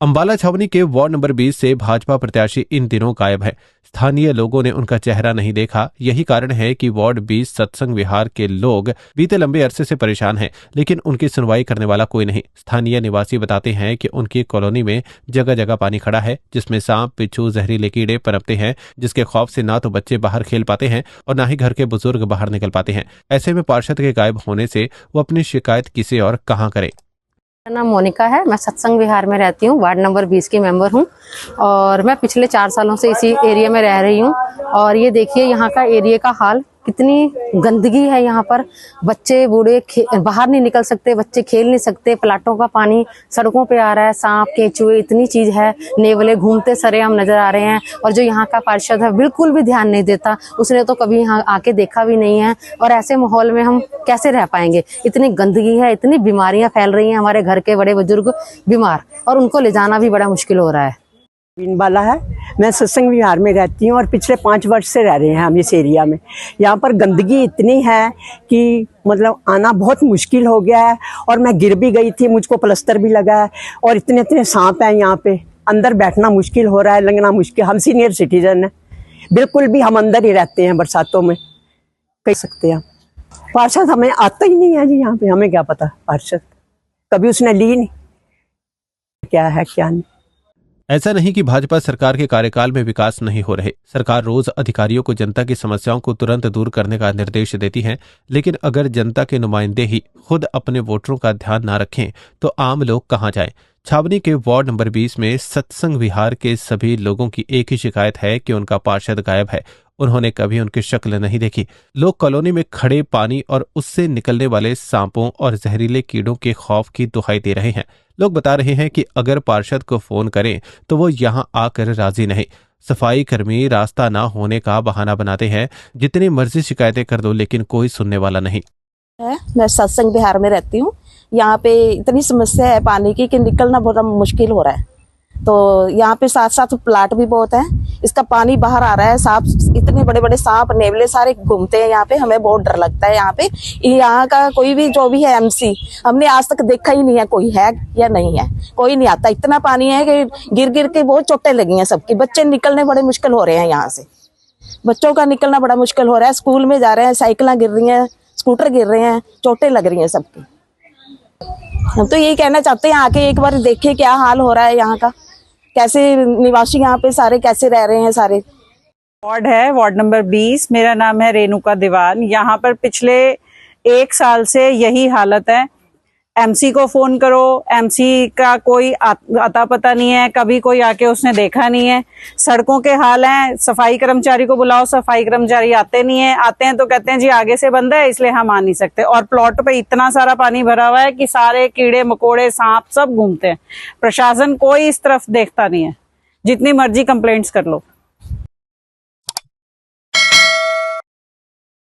अंबाला छावनी के ward number 20 से भाजपा प्रत्याशी इन दिनों गायब है। स्थानीय लोगों ने उनका चेहरा नहीं देखा। यही कारण है कि वार्ड 20 सत्संग विहार के लोग बीते लंबे अरसे से परेशान हैं, लेकिन उनकी सुनवाई करने वाला कोई नहीं। स्थानीय निवासी बताते हैं कि उनकी कॉलोनी में जगह जगह पानी खड़ा है, जिसमें सांप, बिच्छू, जहरीले कीड़े पनपते हैं, जिसके खौफ से ना तो बच्चे बाहर खेल पाते हैं और ना ही घर के बुजुर्ग बाहर निकल पाते हैं। ऐसे में पार्षद के गायब होने से वो अपनी शिकायत किसी और कहां करे। मेरा नाम मोनिका है। मैं सत्संग विहार में रहती हूँ, वार्ड नंबर 20 की मेंबर हूँ और मैं पिछले 4 सालों से इसी एरिया में रह रही हूँ। और ये देखिए यहाँ का एरिया का हाल, कितनी गंदगी है यहाँ पर। बच्चे बूढ़े बाहर नहीं निकल सकते, बच्चे खेल नहीं सकते, प्लाटों का पानी सड़कों पे आ रहा है, सांप केंचुए इतनी चीज है, नेवले घूमते सरेआम नजर आ रहे हैं। और जो यहाँ का पार्षद है बिल्कुल भी ध्यान नहीं देता, उसने तो कभी यहाँ आके देखा भी नहीं है। और ऐसे माहौल में हम कैसे रह पाएंगे? इतनी गंदगी है, इतनी बीमारियां फैल रही हैं, हमारे घर के बड़े बुजुर्ग बीमार, और उनको ले जाना भी बड़ा मुश्किल हो रहा है। बाला है, मैं सत्संग विहार में रहती हूँ और पिछले 5 वर्ष से रह रहे हैं हम इस एरिया में। यहाँ पर गंदगी इतनी है कि मतलब आना बहुत मुश्किल हो गया है। और मैं गिर भी गई थी, मुझको प्लास्टर भी लगा है और इतने इतने सांप हैं यहाँ पे, अंदर बैठना मुश्किल हो रहा है, लंघना मुश्किल। हम सीनियर सिटीजन हैं, बिल्कुल भी हम अंदर ही रहते हैं बरसातों में, कह सकते हैं। पार्षद हमें आता ही नहीं है जी यहाँ पे, हमें क्या पता पार्षद, कभी उसने ली नहीं, क्या है क्या नहीं। ऐसा नहीं कि भाजपा सरकार के कार्यकाल में विकास नहीं हो रहे। सरकार रोज अधिकारियों को जनता की समस्याओं को तुरंत दूर करने का निर्देश देती है, लेकिन अगर जनता के नुमाइंदे ही खुद अपने वोटरों का ध्यान ना रखें तो आम लोग कहां जाएं? छावनी के वार्ड नंबर 20 में सत्संग विहार के सभी लोगों की एक ही शिकायत है कि उनका पार्षद गायब है। उन्होंने कभी उनकी शक्ल नहीं देखी। लोग कॉलोनी में खड़े पानी और उससे निकलने वाले सांपों और जहरीले कीड़ों के खौफ की दुहाई दे रहे हैं। लोग बता रहे हैं कि अगर पार्षद को फोन करें तो वो यहाँ आकर राजी नहीं। सफाई कर्मी रास्ता ना होने का बहाना बनाते हैं। जितनी मर्जी शिकायतें कर दो, लेकिन कोई सुनने वाला नहीं है। मैं सत्संग विहार में रहती हूँ। यहाँ पे इतनी समस्या है पानी की कि निकलना बहुत मुश्किल हो रहा है। तो यहाँ पे साथ साथ प्लाट भी बहुत है, इसका पानी बाहर आ रहा है, सांप, इतने बड़े बड़े सांप नेवले सारे घूमते हैं यहाँ पे। हमें बहुत डर लगता है यहाँ पे। यहाँ का कोई भी जो भी है एमसी, हमने आज तक देखा ही नहीं है कोई है या नहीं है, कोई नहीं आता। इतना पानी है कि गिर गिर के बहुत चोटें लगी हैं सबकी। बच्चे निकलने बड़े मुश्किल हो रहे हैं यहाँ से, बच्चों का निकलना बड़ा मुश्किल हो रहा है। स्कूल में जा रहे हैं, साइकिलें गिर रही हैं, स्कूटर गिर रहे हैं, चोटें लग रही हैं सबकी। हम तो यही कहना चाहते हैं आके एक बार देखे क्या हाल हो रहा है यहाँ का, कैसे निवासी यहाँ पे सारे कैसे रह रहे हैं सारे। वार्ड है, वार्ड नंबर 20। मेरा नाम है रेणुका दीवान। यहाँ पर पिछले 1 साल से यही हालत है। एमसी को फोन करो, एमसी का कोई अता पता नहीं है, कभी कोई आके उसने देखा नहीं है। सड़कों के हाल हैं, सफाई कर्मचारी को बुलाओ, सफाई कर्मचारी आते नहीं है, आते हैं तो कहते हैं जी आगे से बंद है इसलिए हम आ नहीं सकते। और प्लॉट पे इतना सारा पानी भरा हुआ है कि सारे कीड़े मकोड़े सांप सब घूमते हैं। प्रशासन कोई इस तरफ देखता नहीं है, जितनी मर्जी कंप्लेंट्स कर लो।